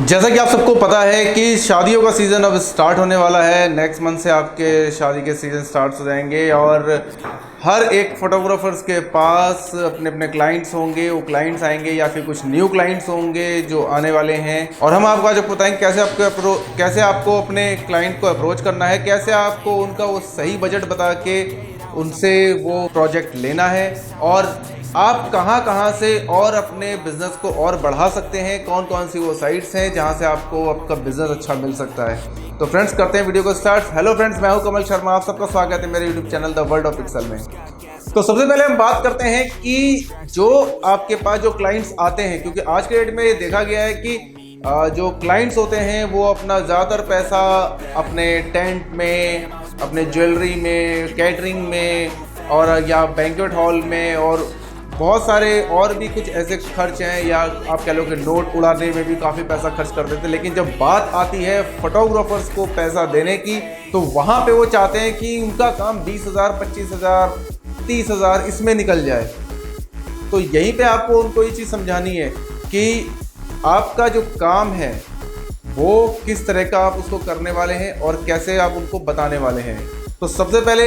जैसा कि आप सबको पता है कि शादियों का सीज़न अब स्टार्ट होने वाला है। नेक्स्ट मंथ से आपके शादी के सीज़न स्टार्ट हो जाएंगे और हर एक फोटोग्राफर्स के पास अपने अपने क्लाइंट्स होंगे। वो क्लाइंट्स आएंगे या फिर कुछ न्यू क्लाइंट्स होंगे जो आने वाले हैं और हम आपको आज बताएंगे कैसे आपको अपने क्लाइंट को अप्रोच करना है, कैसे आपको उनका वो सही बजट बता के उनसे वो प्रोजेक्ट लेना है और आप कहां से और अपने बिजनेस को और बढ़ा सकते हैं, कौन कौन सी वो साइट्स हैं जहां से आपको आपका बिजनेस अच्छा मिल सकता है। तो फ्रेंड्स, करते हैं वीडियो को स्टार्ट। हेलो फ्रेंड्स, मैं हूं कमल शर्मा, आप सबका स्वागत है मेरे YouTube channel the world of pixel में। तो सबसे पहले हम बात करते हैं कि जो आपके पास जो क्लाइंट्स आते हैं, क्योंकि आज के डेट में ये देखा गया है कि जो क्लाइंट्स होते हैं वो अपना ज़्यादातर पैसा अपने टेंट में, अपने ज्वेलरी में, कैटरिंग में और या बैंक्वेट हॉल में और बहुत सारे और भी कुछ ऐसे खर्च हैं, या आप कह लो कि नोट उड़ाने में भी काफ़ी पैसा खर्च कर देते हैं। लेकिन जब बात आती है फोटोग्राफर्स को पैसा देने की, तो वहाँ पे वो चाहते हैं कि उनका काम 20,000, 25,000, 30,000 इसमें निकल जाए। तो यहीं पे आपको उनको ये चीज़ समझानी है कि आपका जो काम है वो किस तरह का आप उसको करने वाले हैं और कैसे आप उनको बताने वाले हैं। तो सबसे पहले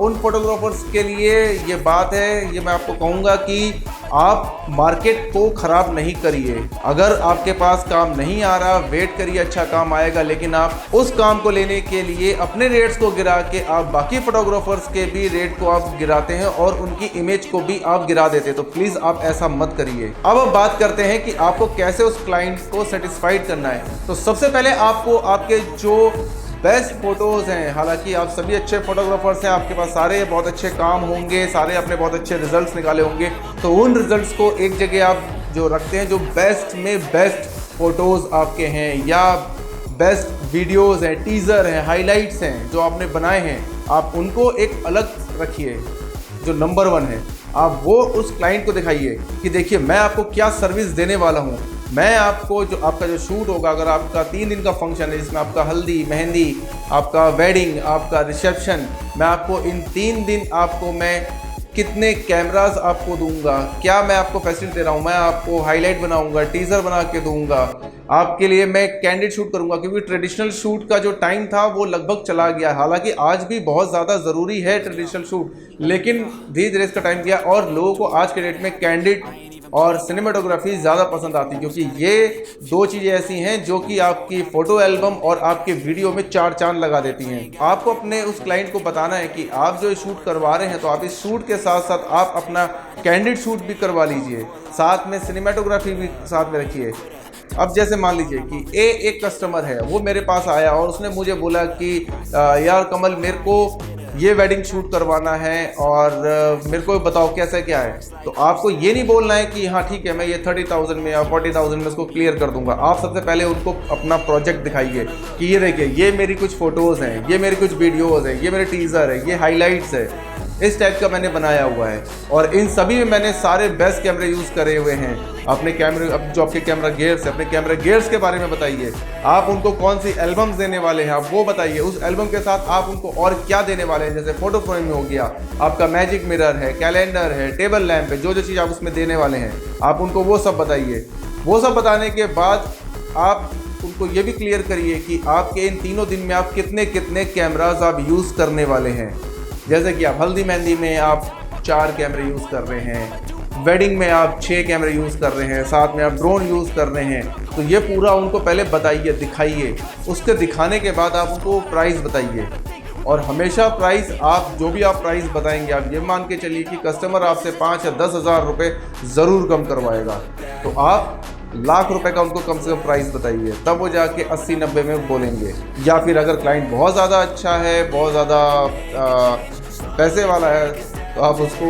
उन फोटोग्राफर्स के लिए ये बात है, ये मैं आपको कहूँगा कि आप मार्केट को ख़राब नहीं करिए। अगर आपके पास काम नहीं आ रहा, वेट करिए, अच्छा काम आएगा। लेकिन आप उस काम को लेने के लिए अपने रेट्स को गिरा के आप बाकी फोटोग्राफर्स के भी रेट को आप गिराते हैं और उनकी इमेज को भी आप गिरा देते हैं। तो प्लीज़ आप ऐसा मत करिए। अब बात करते हैं कि आपको कैसे उस क्लाइंट को सेटिस्फाइड करना है। तो सबसे पहले आपको आपके जो बेस्ट फोटोज़ हैं, हालांकि आप सभी अच्छे फोटोग्राफर्स हैं, आपके पास सारे बहुत अच्छे काम होंगे, सारे अपने बहुत अच्छे रिजल्ट्स निकाले होंगे, तो उन रिजल्ट्स को एक जगह आप जो रखते हैं, जो बेस्ट में बेस्ट फोटोज़ आपके हैं या बेस्ट वीडियोज़ हैं, टीज़र हैं, हाइलाइट्स हैं जो आपने बनाए हैं, आप उनको एक अलग रखिए। जो नंबर 1 है, आप वो उस क्लाइंट को दिखाइए कि देखिए मैं आपको क्या सर्विस देने वाला हूँ। मैं आपको जो आपका जो शूट होगा, अगर आपका 3 दिन का फंक्शन है जिसमें आपका हल्दी, मेहंदी, आपका वेडिंग, आपका रिसेप्शन, मैं आपको इन 3 दिन आपको मैं कितने कैमरास आपको दूंगा, क्या मैं आपको फैसिलिटी दे रहा हूँ, मैं आपको हाईलाइट बनाऊंगा, टीज़र बना के दूंगा, आपके लिए मैं कैंडिड शूट करूंगा। क्योंकि ट्रेडिशनल शूट का जो टाइम था वो लगभग चला गया। हालांकि आज भी बहुत ज़्यादा ज़रूरी है ट्रेडिशनल शूट, लेकिन धीरे धीरे इसका टाइम गया और लोगों को आज के डेट में कैंडिड और सिनेमाटोग्राफी ज़्यादा पसंद आती है, क्योंकि ये 2 चीज़ें ऐसी हैं जो कि आपकी फ़ोटो एल्बम और आपके वीडियो में 4 चांद लगा देती हैं। आपको अपने उस क्लाइंट को बताना है कि आप जो शूट करवा रहे हैं, तो आप इस शूट के साथ साथ आप अपना कैंडिड शूट भी करवा लीजिए, साथ में सिनेमाटोग्राफी भी साथ में रखिए। अब जैसे मान लीजिए कि एक कस्टमर है, वो मेरे पास आया और उसने मुझे बोला कि यार कमल, मेरे को ये वेडिंग शूट करवाना है और मेरे को बताओ कैसा क्या है। तो आपको ये नहीं बोलना है कि हाँ ठीक है, मैं ये 30,000 में या 40,000 में इसको क्लियर कर दूंगा। आप सबसे पहले उनको अपना प्रोजेक्ट दिखाइए कि ये देखिए, ये मेरी कुछ फ़ोटोज़ हैं, ये मेरी कुछ वीडियोज़ हैं, ये मेरे टीज़र है, ये हाईलाइट्स है, इस टाइप का मैंने बनाया हुआ है और इन सभी में मैंने सारे बेस्ट कैमरे यूज़ करे हुए हैं। अपने कैमरे, अब जो आपके कैमरा गियर्स है, अपने कैमरा गियर्स के बारे में बताइए। आप उनको कौन सी एल्बम्स देने वाले हैं आप वो बताइए। उस एल्बम के साथ आप उनको और क्या देने वाले हैं, जैसे फोटो फ्रेम हो गया, आपका मैजिक मिरर है, कैलेंडर है, टेबल लैंप है, जो जो चीज़ आप उसमें देने वाले हैं आप उनको वो सब बताइए। वो सब बताने के बाद आप उनको ये भी क्लियर करिए कि आपके इन 3 दिन में आप कितने कितने कैमराज आप यूज़ करने वाले हैं। जैसे कि आप हल्दी मेहंदी में आप 4 कैमरे यूज़ कर रहे हैं, वेडिंग में आप 6 कैमरे यूज़ कर रहे हैं, साथ में आप ड्रोन यूज़ कर रहे हैं। तो ये पूरा उनको पहले बताइए, दिखाइए। उसके दिखाने के बाद आप उनको प्राइस बताइए और हमेशा प्राइस, आप जो भी आप प्राइस बताएंगे, आप ये मान के चलिए कि कस्टमर आपसे 5 या 10,000 रुपये ज़रूर कम करवाएगा। तो आप लाख रुपए का उनको कम से कम प्राइस बताइए, तब वो जाके 80-90 में बोलेंगे। या फिर अगर क्लाइंट बहुत ज़्यादा अच्छा है, बहुत ज़्यादा पैसे वाला है, तो आप उसको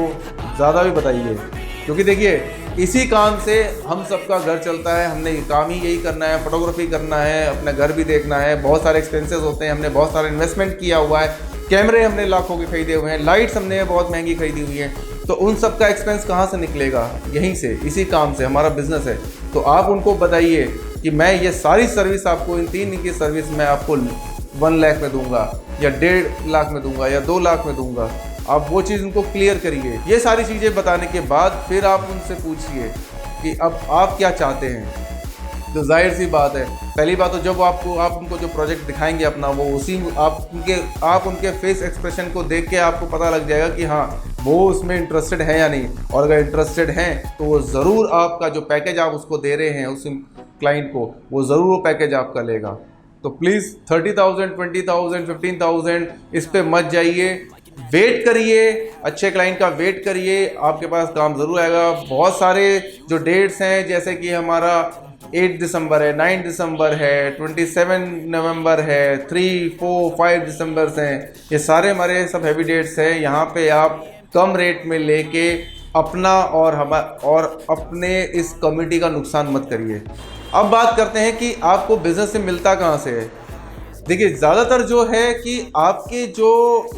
ज़्यादा भी बताइए। क्योंकि देखिए, इसी काम से हम सबका घर चलता है। हमने काम ही यही करना है, फोटोग्राफी करना है, अपना घर भी देखना है, बहुत सारे एक्सपेंसेस होते हैं, हमने बहुत सारा इन्वेस्टमेंट किया हुआ है, कैमरे हमने लाखों के खरीदे हुए हैं, लाइट्स हमने बहुत महंगी खरीदी हुई हैं। तो उन सब का एक्सपेंस कहाँ से निकलेगा? यहीं से, इसी काम से। हमारा बिजनेस है। तो आप उनको बताइए कि मैं ये सारी सर्विस आपको, इन 3 दिन की सर्विस मैं आपको 1 लाख में दूंगा या 1.5 लाख में दूंगा या 2 लाख में दूंगा। आप वो चीज़ उनको क्लियर करिए। ये सारी चीज़ें बताने के बाद फिर आप उनसे पूछिए कि अब आप क्या चाहते हैं। तो जाहिर सी बात है, पहली बात तो जब आप उनको जो प्रोजेक्ट दिखाएंगे अपना, वो उसी आप उनके फेस एक्सप्रेशन को देख के आपको पता लग जाएगा कि हाँ वो उसमें इंटरेस्टेड है या नहीं। और अगर इंटरेस्टेड हैं तो वो ज़रूर आपका जो पैकेज आप उसको दे रहे हैं उस क्लाइंट को, वो ज़रूर वो पैकेज आपका लेगा। तो प्लीज़ 30,000, 20,000, 15,000 इस पे मत जाइए, वेट करिए, अच्छे क्लाइंट का वेट करिए, आपके पास काम ज़रूर आएगा। बहुत सारे जो डेट्स हैं, जैसे कि हमारा 8 दिसंबर है, 9 दिसंबर है, 27 नवंबर है, 3, 4, 5 दिसंबर हैं, ये सारे हमारे सब हैवी डेट्स हैं। यहाँ पे आप कम रेट में लेके अपना और अपने इस कम्युनिटी का नुकसान मत करिए। अब बात करते हैं कि आपको बिज़नेस से मिलता कहाँ से है। देखिए, ज़्यादातर जो है कि आपके जो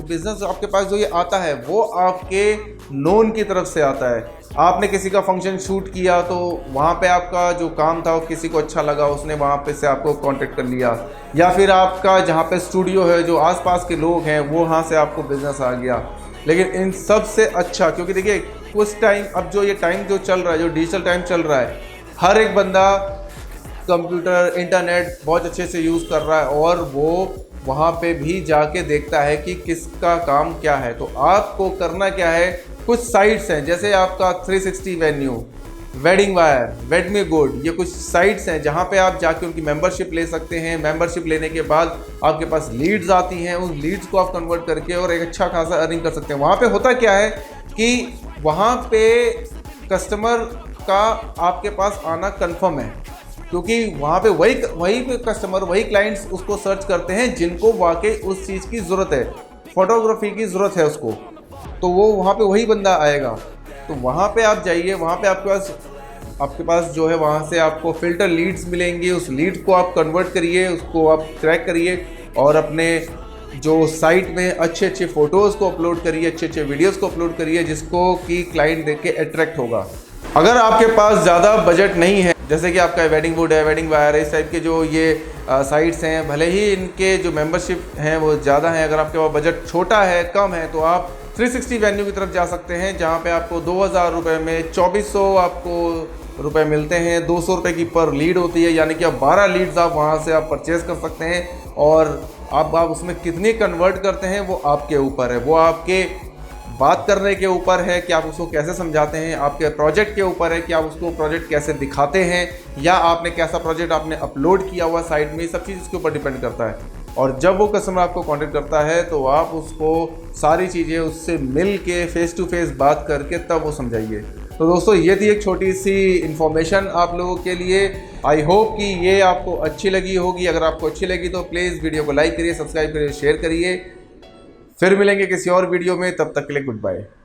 बिज़नेस आपके पास जो ये आता है वो आपके नोन की तरफ से आता है। आपने किसी का फंक्शन शूट किया तो वहाँ पे आपका जो काम था वो किसी को अच्छा लगा, उसने वहाँ पे से आपको कांटेक्ट कर लिया, या फिर आपका जहाँ पे स्टूडियो है, जो आसपास के लोग हैं, वो वहाँ से आपको बिज़नेस आ गया। लेकिन इन सब से अच्छा, क्योंकि देखिए कुछ टाइम, अब जो ये टाइम जो चल रहा है, जो डिजिटल टाइम चल रहा है, हर एक बंदा कंप्यूटर, इंटरनेट बहुत अच्छे से यूज़ कर रहा है और वो वहाँ पे भी जाके देखता है कि किसका काम क्या है। तो आपको करना क्या है, कुछ साइट्स हैं जैसे आपका 360 वेन्यू, वेडिंग वायर, वेडमी गुड, ये कुछ साइट्स हैं जहाँ पे आप जाके उनकी मेंबरशिप ले सकते हैं। मेंबरशिप लेने के बाद आपके पास लीड्स आती हैं, उन लीड्स को आप कन्वर्ट करके और एक अच्छा खासा अर्निंग कर सकते हैं। वहाँ पे होता क्या है कि वहाँ पे कस्टमर का आपके पास आना कन्फर्म है, क्योंकि वहाँ पे वही कस्टमर, वही क्लाइंट्स उसको सर्च करते हैं जिनको वाकई उस चीज़ की ज़रूरत है, फोटोग्राफी की ज़रूरत है उसको, तो वो वहाँ पे वही बंदा आएगा। तो वहाँ पे आप जाइए, वहाँ पे आपके पास जो है वहाँ से आपको फ़िल्टर लीड्स मिलेंगी, उस लीड्स को आप कन्वर्ट करिए, उसको आप क्रैक करिए और अपने जो साइट में अच्छे अच्छे फ़ोटोज़ को अपलोड करिए, अच्छे अच्छे वीडियोज़ को अपलोड करिए, जिसको कि क्लाइंट देख के अट्रैक्ट होगा। अगर आपके पास ज़्यादा बजट नहीं है, जैसे कि आपका वेडिंग वुड है, वेडिंग वायर है, इस टाइप के जो ये साइट्स हैं, भले ही इनके जो मेंबरशिप हैं वो ज़्यादा हैं, अगर आपके पास बजट छोटा है, कम है, तो आप 360 वेन्यू की तरफ जा सकते हैं, जहाँ पे आपको 2,000 रुपये में 2400 आपको रुपए मिलते हैं। 200 रुपये की पर लीड होती है, यानी कि आप 12 लीड्स आप वहाँ से आप परचेज़ कर सकते हैं। और आप उसमें कितनी कन्वर्ट करते हैं वो आपके ऊपर है, वो आपके बात करने के ऊपर है कि आप उसको कैसे समझाते हैं, आपके प्रोजेक्ट के ऊपर है कि आप उसको प्रोजेक्ट कैसे दिखाते हैं, या आपने कैसा प्रोजेक्ट आपने अपलोड किया हुआ साइट में, सब चीज़ इसके ऊपर डिपेंड करता है। और जब वो कस्टमर आपको कांटेक्ट करता है तो आप उसको सारी चीज़ें उससे मिल के फेस टू फेस बात करके तब वो समझाइए। तो दोस्तों, ये थी एक छोटी सी इन्फॉर्मेशन आप लोगों के लिए। आई होप कि ये आपको अच्छी लगी होगी। अगर आपको अच्छी लगी तो प्लीज़ वीडियो को लाइक करिए, सब्सक्राइब करिए, शेयर करिए। फिर मिलेंगे किसी और वीडियो में, तब तक के लिए गुड बाय।